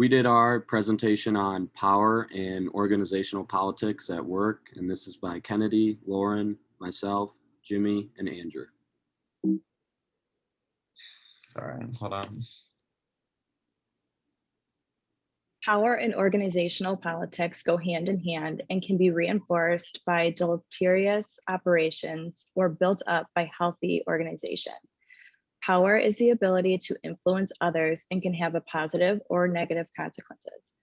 We did our presentation on power and organizational politics at work, and this is by Kennedy, Lauren, myself, Jimmy, and Andrew. Sorry, hold on. Power and organizational politics go hand in hand and can be reinforced by deleterious operations or built up by healthy organization. Power is the ability to influence others and can have a positive or negative consequences.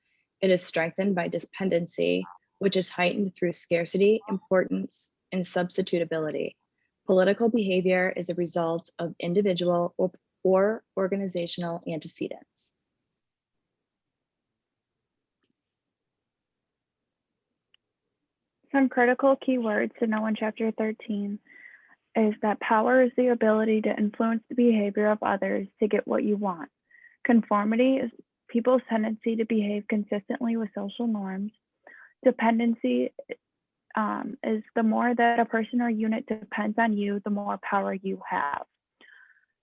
It is strengthened by dependency, which is heightened through scarcity, importance, and substitutability. Political behavior is a result of individual or organizational antecedents. Some critical keywords to know in Chapter 13 is that power is the ability to influence the behavior of others to get what you want. Conformity is people's tendency to behave consistently with social norms. Dependency is the more that a person or unit depends on you, the more power you have.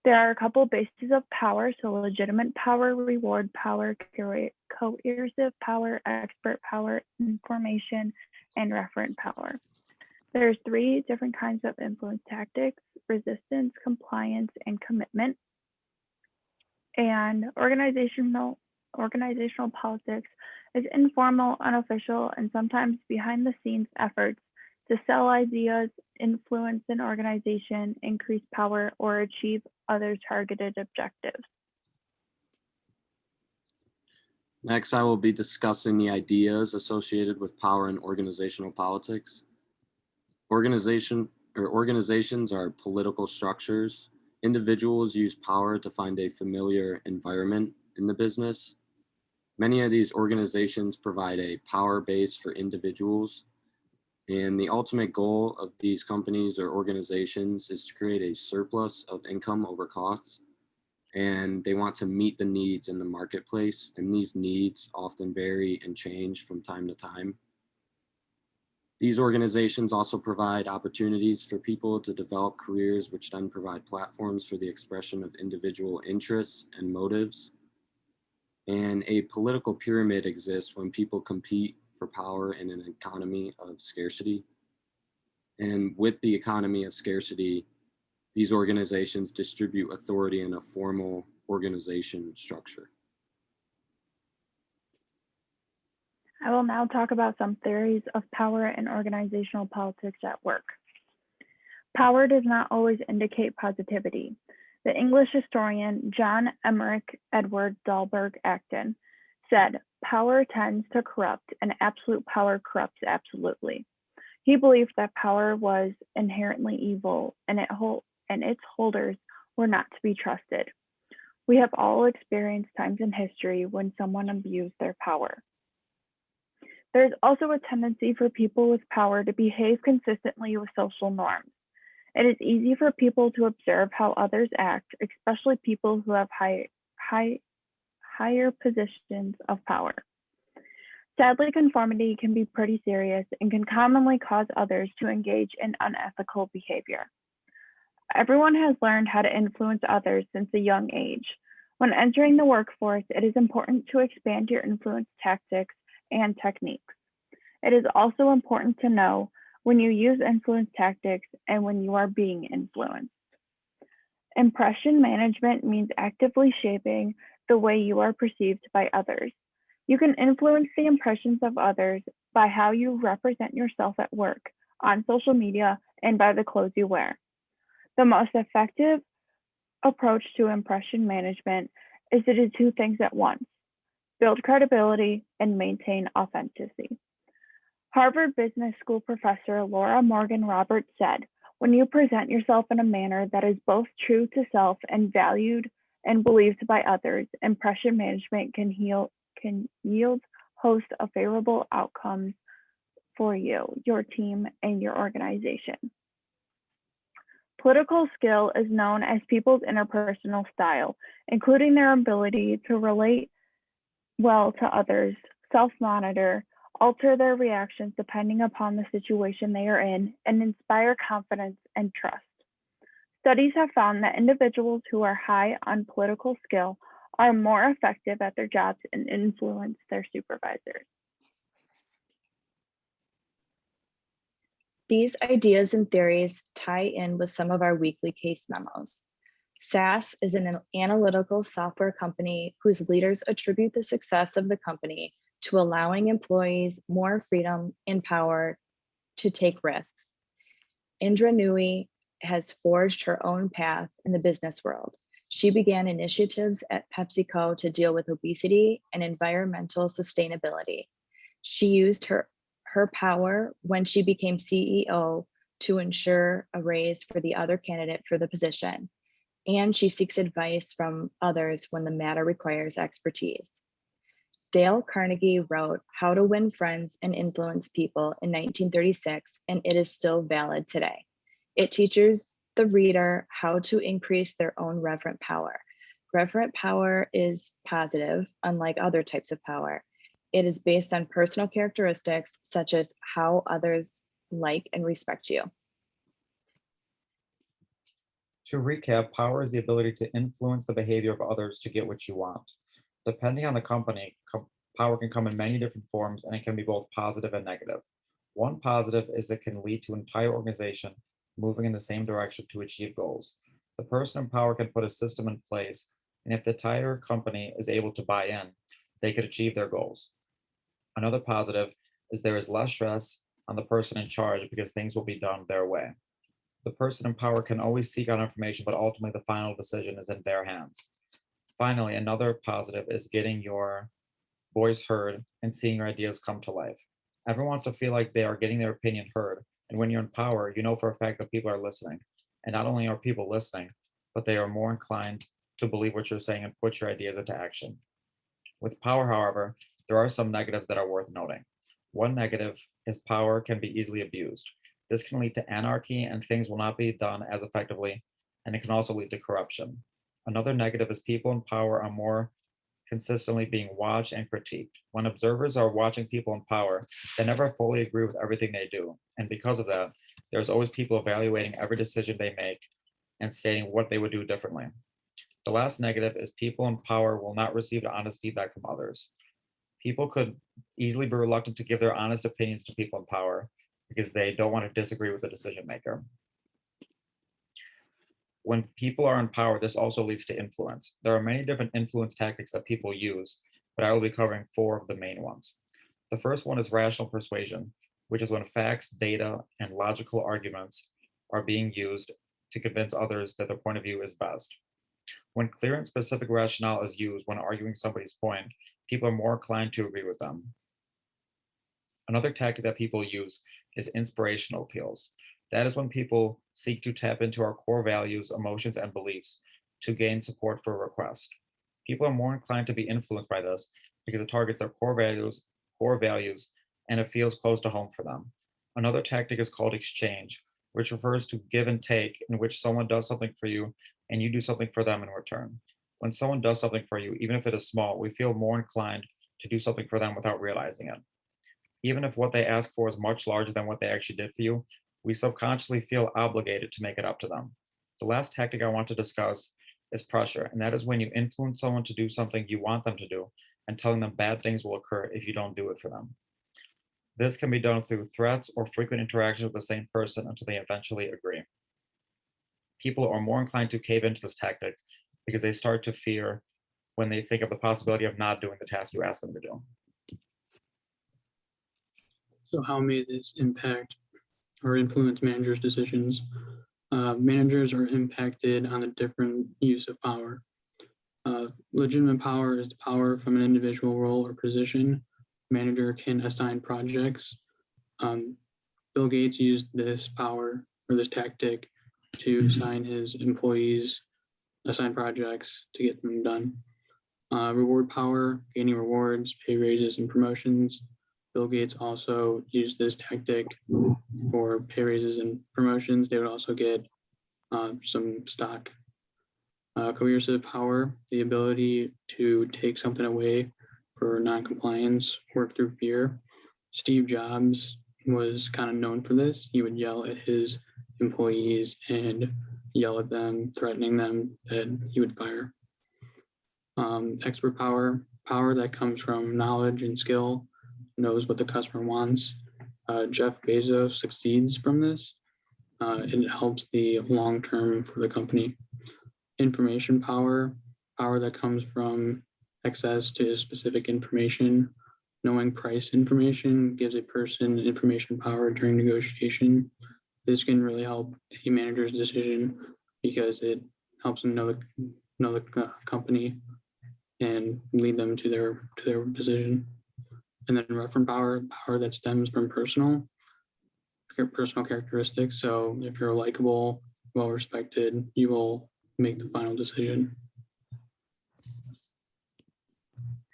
There are a couple bases of power, so legitimate power, reward power, coercive power, expert power, information, and referent power. There's 3 different kinds of influence tactics: resistance, compliance, and commitment. And organizational politics is informal, unofficial, and sometimes behind the scenes efforts to sell ideas, influence an organization, increase power, or achieve other targeted objectives. Next, I will be discussing the ideas associated with power and organizational politics. Organizations are political structures. Individuals use power to find a familiar environment in the business. Many of these organizations provide a power base for individuals, and the ultimate goal of these companies or organizations is to create a surplus of income over costs, and they want to meet the needs in the marketplace, and these needs often vary and change from time to time. These organizations also provide opportunities for people to develop careers, which then provide platforms for the expression of individual interests and motives. And a political pyramid exists when people compete for power in an economy of scarcity. And with the economy of scarcity, these organizations distribute authority in a formal organization structure. I will now talk about some theories of power and organizational politics at work. Power does not always indicate positivity. The English historian John Emmerich Edward Dahlberg Acton said, "Power tends to corrupt, and absolute power corrupts absolutely." He believed that power was inherently evil, and its holders were not to be trusted. We have all experienced times in history when someone abused their power. There's also a tendency for people with power to behave consistently with social norms. It is easy for people to observe how others act, especially people who have higher positions of power. Sadly, conformity can be pretty serious and can commonly cause others to engage in unethical behavior. Everyone has learned how to influence others since a young age. When entering the workforce, it is important to expand your influence tactics and techniques. It is also important to know when you use influence tactics and when you are being influenced. Impression management means actively shaping the way you are perceived by others. You can influence the impressions of others by how you represent yourself at work, on social media, and by the clothes you wear. The most effective approach to impression management is to do 2 things at once: build credibility and maintain authenticity. Harvard Business School professor Laura Morgan Roberts said, "When you present yourself in a manner that is both true to self and valued and believed by others, impression management can yield host of favorable outcomes for you, your team, and your organization." Political skill is known as people's interpersonal style, including their ability to relate well to others, self-monitor, alter their reactions depending upon the situation they are in, and inspire confidence and trust. Studies have found that individuals who are high on political skill are more effective at their jobs and influence their supervisors. These ideas and theories tie in with some of our weekly case memos. SAS is an analytical software company whose leaders attribute the success of the company to allowing employees more freedom and power to take risks. Indra Nui has forged her own path in the business world. She began initiatives at PepsiCo to deal with obesity and environmental sustainability. She used her power when she became CEO to ensure a raise for the other candidate for the position. And she seeks advice from others when the matter requires expertise. Dale Carnegie wrote How to Win Friends and Influence People in 1936, and it is still valid today. It teaches the reader how to increase their own reverent power. Reverent power is positive, unlike other types of power. It is based on personal characteristics such as how others like and respect you. To recap, power is the ability to influence the behavior of others to get what you want. Depending on the company, power can come in many different forms, and it can be both positive and negative. One positive is it can lead to an entire organization moving in the same direction to achieve goals. The person in power can put a system in place, and if the entire company is able to buy in, they could achieve their goals. Another positive is there is less stress on the person in charge because things will be done their way. The person in power can always seek out information, but ultimately the final decision is in their hands. Finally, another positive is getting your voice heard and seeing your ideas come to life. Everyone wants to feel like they are getting their opinion heard. And when you're in power, you know for a fact that people are listening. And not only are people listening, but they are more inclined to believe what you're saying and put your ideas into action. With power, however, there are some negatives that are worth noting. One negative is power can be easily abused. This can lead to anarchy and things will not be done as effectively, and it can also lead to corruption. Another negative is people in power are more consistently being watched and critiqued. When observers are watching people in power, they never fully agree with everything they do. And because of that, there's always people evaluating every decision they make and stating what they would do differently. The last negative is people in power will not receive honest feedback from others. People could easily be reluctant to give their honest opinions to people in power because they don't want to disagree with the decision maker. When people are in power, this also leads to influence. There are many different influence tactics that people use, but I will be covering 4 of the main ones. The first one is rational persuasion, which is when facts, data, and logical arguments are being used to convince others that their point of view is best. When clear and specific rationale is used when arguing somebody's point, people are more inclined to agree with them. Another tactic that people use is inspirational appeals. That is when people seek to tap into our core values, emotions, and beliefs to gain support for a request. People are more inclined to be influenced by this because it targets their core values, and it feels close to home for them. Another tactic is called exchange, which refers to give and take, in which someone does something for you and you do something for them in return. When someone does something for you, even if it is small, we feel more inclined to do something for them without realizing it. Even if what they ask for is much larger than what they actually did for you, we subconsciously feel obligated to make it up to them. The last tactic I want to discuss is pressure, and that is when you influence someone to do something you want them to do and telling them bad things will occur if you don't do it for them. This can be done through threats or frequent interactions with the same person until they eventually agree. People are more inclined to cave into this tactic because they start to fear when they think of the possibility of not doing the task you ask them to do. So how may this impact or influence managers' decisions? Managers are impacted on the different use of power. Legitimate power is the power from an individual role or position. Manager can assign projects. Bill Gates used this power or this tactic to assign his employees, assign projects to get them done. Reward power, gaining rewards, pay raises, and promotions. Bill Gates also used this tactic for pay raises and promotions. They would also get some stock. Coercive power, the ability to take something away for non-compliance, work through fear. Steve Jobs was kind of known for this. He would yell at his employees and yell at them, threatening them that he would fire. Expert power, power that comes from knowledge and skill, knows what the customer wants. Jeff Bezos succeeds from this. It helps the long term for the company. Information power, power that comes from access to specific information. Knowing price information gives a person information power during negotiation. This can really help a manager's decision because it helps them know the company and lead them to their decision. And then reference power, power that stems from personal characteristics. So if you're likable, well respected, you will make the final decision.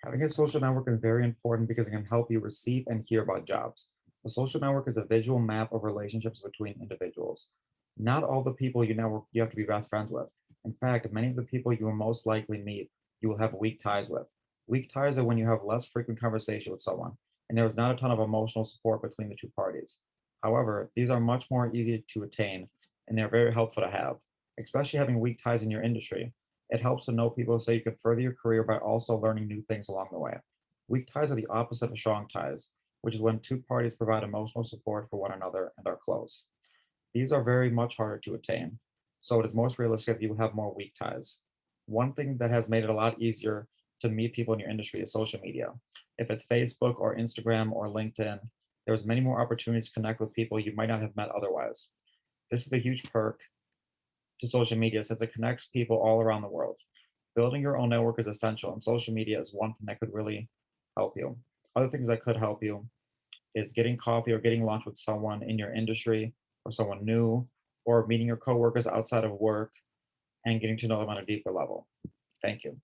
Having a social network is very important because it can help you receive and hear about jobs. A social network is a visual map of relationships between individuals. Not all the people you network you have to be best friends with. In fact, many of the people you will most likely meet, you will have weak ties with. Weak ties are when you have less frequent conversation with someone, and there is not a ton of emotional support between the two parties. However, these are much more easy to attain, and they're very helpful to have, especially having weak ties in your industry. It helps to know people so you can further your career by also learning new things along the way. Weak ties are the opposite of strong ties, which is when two parties provide emotional support for one another and are close. These are very much harder to attain, so it is most realistic if you have more weak ties. One thing that has made it a lot easier to meet people in your industry is social media. If it's Facebook or Instagram or LinkedIn, there's many more opportunities to connect with people you might not have met otherwise. This is a huge perk to social media since it connects people all around the world. Building your own network is essential, and social media is one thing that could really help you. Other things that could help you is getting coffee or getting lunch with someone in your industry or someone new, or meeting your coworkers outside of work and getting to know them on a deeper level. Thank you.